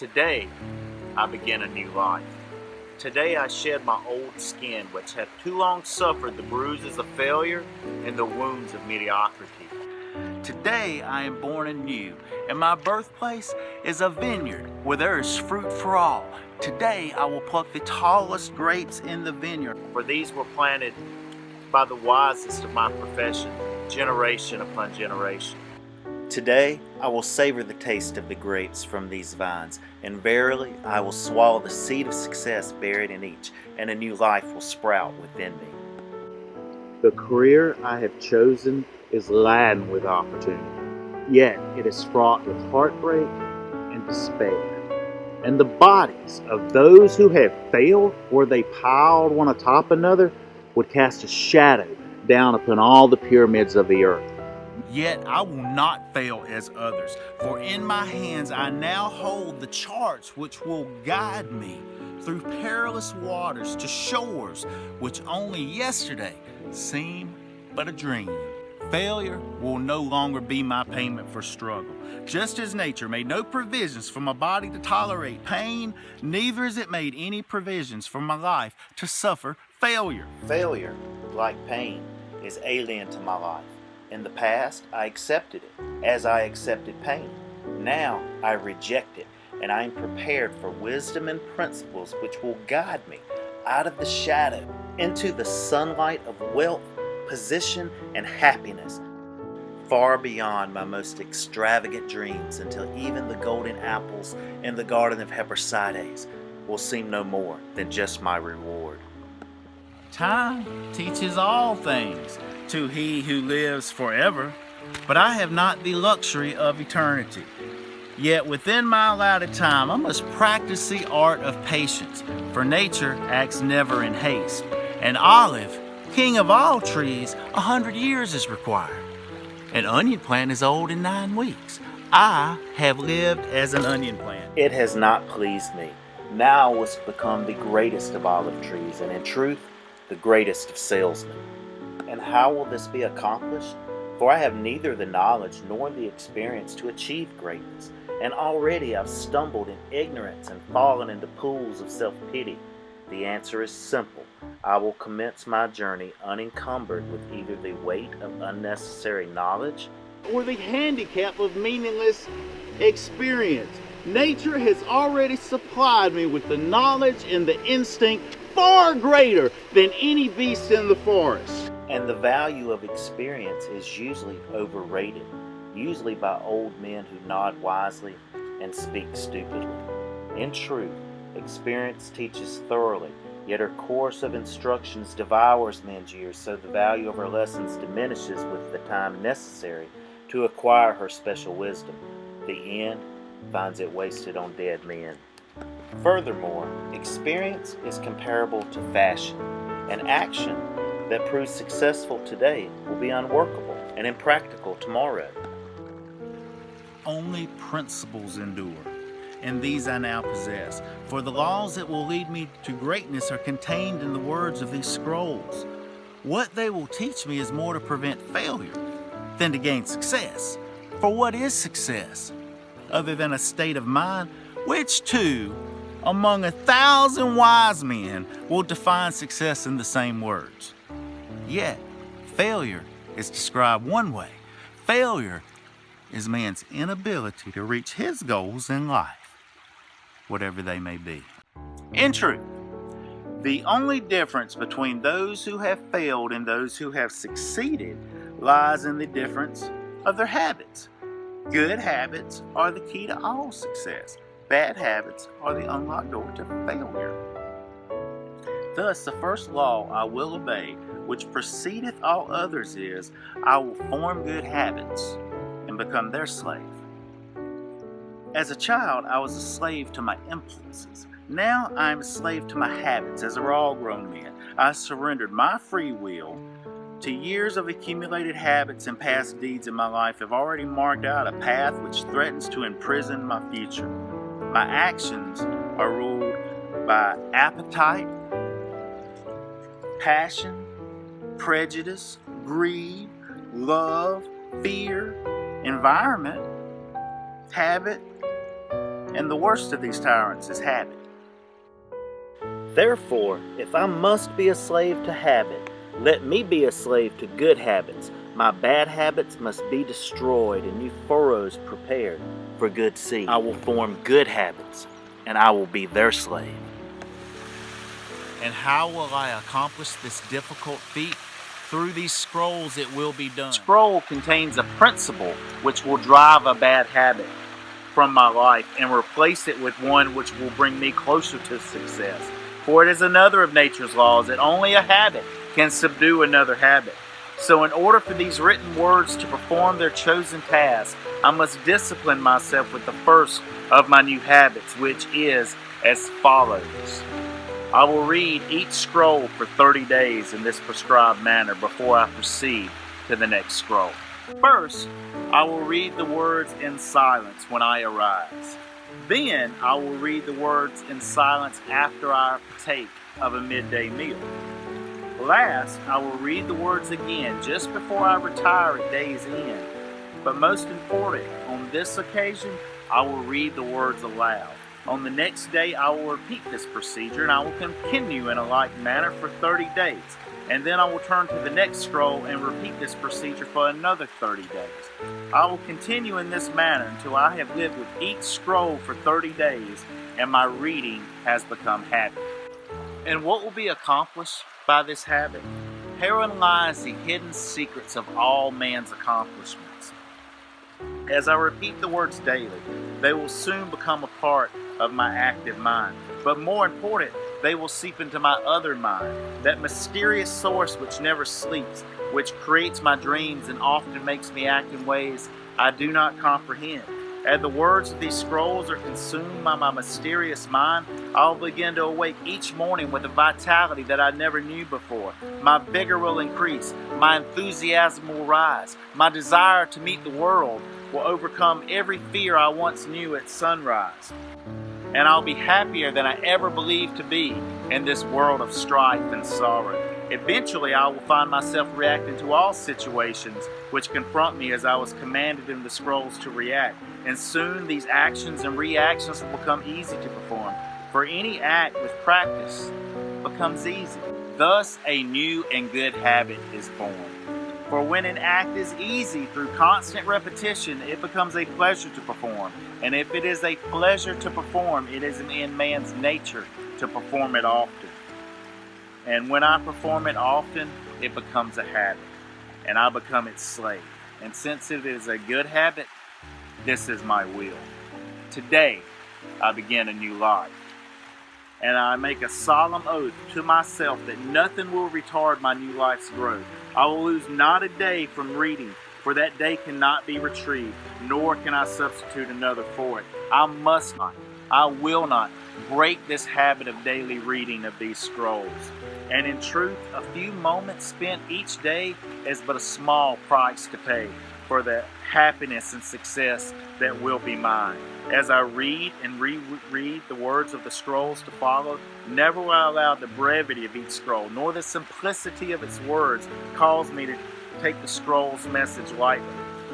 Today, I begin a new life. Today I shed my old skin, which hath too long suffered the bruises of failure and the wounds of mediocrity. Today I am born anew, and my birthplace is a vineyard where there is fruit for all. Today I will pluck the tallest grapes in the vineyard. For these were planted by the wisest of my profession, generation upon generation. Today I will savor the taste of the grapes from these vines, and verily I will swallow the seed of success buried in each, and a new life will sprout within me. The career I have chosen is laden with opportunity, yet it is fraught with heartbreak and despair. And the bodies of those who have failed, where they piled one atop another, would cast a shadow down upon all the pyramids of the earth. Yet I will not fail as others, for in my hands I now hold the charts which will guide me through perilous waters to shores which only yesterday seemed but a dream. Failure will no longer be my payment for struggle. Just as nature made no provisions for my body to tolerate pain, neither has it made any provisions for my life to suffer failure. Failure, like pain, is alien to my life. In the past, I accepted it, as I accepted pain. Now, I reject it, and I am prepared for wisdom and principles which will guide me out of the shadow into the sunlight of wealth, position, and happiness, far beyond my most extravagant dreams, until even the golden apples in the garden of Hebrides will seem no more than just my reward. Time teaches all things to he who lives forever, but I have not the luxury of eternity. Yet within my allotted time I must practice the art of patience, for nature acts never in haste. An olive, king of all trees, 100 years is required. An onion plant is old in 9 weeks. I have lived as an onion plant. It has not pleased me. Now was to become the greatest of olive trees, and in truth, the greatest of salesmen. And how will this be accomplished? For I have neither the knowledge nor the experience to achieve greatness, and already I've stumbled in ignorance and fallen into pools of self-pity. The answer is simple. I will commence my journey unencumbered with either the weight of unnecessary knowledge or the handicap of meaningless experience. Nature has already supplied me with the knowledge and the instinct far greater than any beast in the forest. And the value of experience is usually overrated, usually by old men who nod wisely and speak stupidly. In truth, experience teaches thoroughly, yet her course of instructions devours men's years, so the value of her lessons diminishes with the time necessary to acquire her special wisdom. The end finds it wasted on dead men. Furthermore, experience is comparable to fashion. An action that proves successful today will be unworkable and impractical tomorrow. Only principles endure, and these I now possess. For the laws that will lead me to greatness are contained in the words of these scrolls. What they will teach me is more to prevent failure than to gain success. For what is success, other than a state of mind, which too, among 1,000 wise men, will define success in the same words? Yet, failure is described one way. Failure is man's inability to reach his goals in life, whatever they may be. In truth, the only difference between those who have failed and those who have succeeded lies in the difference of their habits. Good habits are the key to all success. Bad habits are the unlocked door to failure. Thus, the first law I will obey, which precedeth all others, is, I will form good habits and become their slave. As a child, I was a slave to my impulses. Now I am a slave to my habits. As are all grown men, I surrendered my free will to years of accumulated habits, and past deeds in my life have already marked out a path which threatens to imprison my future. My actions are ruled by appetite, passion, prejudice, greed, love, fear, environment, habit, And the worst of these tyrants is habit. Therefore, if I must be a slave to habit, let me be a slave to good habits. My bad habits must be destroyed and new furrows prepared for good seed. I will form good habits, and I will be their slave. And how will I accomplish this difficult feat? Through these scrolls it will be done. The scroll contains a principle which will drive a bad habit from my life and replace it with one which will bring me closer to success. For it is another of nature's laws that only a habit can subdue another habit. So in order for these written words to perform their chosen task, I must discipline myself with the first of my new habits, which is as follows. I will read each scroll for 30 days in this prescribed manner before I proceed to the next scroll. First, I will read the words in silence when I arise. Then I will read the words in silence after I partake of a midday meal. Last, I will read the words again just before I retire at day's end. But most important, on this occasion, I will read the words aloud. On the next day, I will repeat this procedure, and I will continue in a like manner for 30 days. And then I will turn to the next scroll and repeat this procedure for another 30 days. I will continue in this manner until I have lived with each scroll for 30 days and my reading has become habit. And what will be accomplished by this habit? Herein lies the hidden secrets of all man's accomplishments. As I repeat the words daily, they will soon become a part of my active mind. But more important, they will seep into my other mind, that mysterious source which never sleeps, which creates my dreams and often makes me act in ways I do not comprehend. As the words of these scrolls are consumed by my mysterious mind, I will begin to awake each morning with a vitality that I never knew before. My vigor will increase, my enthusiasm will rise, my desire to meet the world will overcome every fear I once knew at sunrise. And I'll be happier than I ever believed to be in this world of strife and sorrow. Eventually, I will find myself reacting to all situations which confront me as I was commanded in the scrolls to react. And soon these actions and reactions will become easy to perform. For any act with practice becomes easy. Thus, a new and good habit is born. For when an act is easy through constant repetition, it becomes a pleasure to perform. And if it is a pleasure to perform, it is in man's nature to perform it often. And when I perform it often, it becomes a habit, and I become its slave. And since it is a good habit, this is my will. Today, I begin a new life. And I make a solemn oath to myself that nothing will retard my new life's growth. I will lose not a day from reading, for that day cannot be retrieved, nor can I substitute another for it. I must not, I will not break this habit of daily reading of these scrolls. And in truth, a few moments spent each day is but a small price to pay for the happiness and success that will be mine. As I read and reread the words of the scrolls to follow, never will I allow the brevity of each scroll, nor the simplicity of its words cause me to take the scroll's message lightly.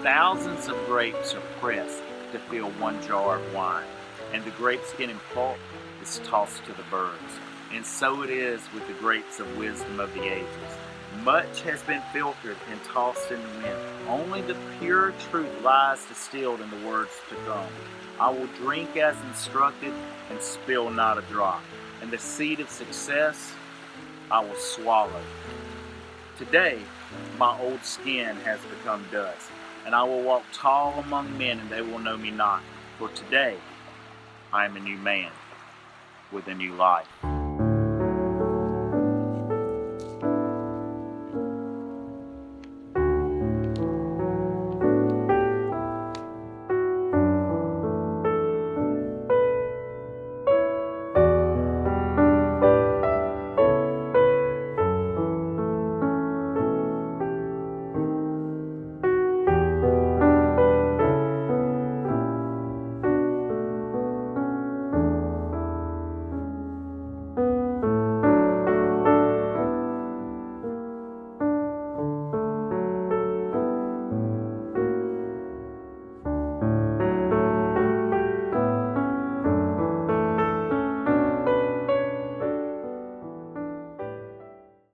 Thousands of grapes are pressed to fill one jar of wine, and the grapes getting pulp is tossed to the birds. And so it is with the grapes of wisdom of the ages. Much has been filtered and tossed in the wind. Only the pure truth lies distilled in the words to come. I will drink as instructed and spill not a drop. And the seed of success I will swallow. Today, my old skin has become dust, and I will walk tall among men, and they will know me not. For today, I am a new man with a new life.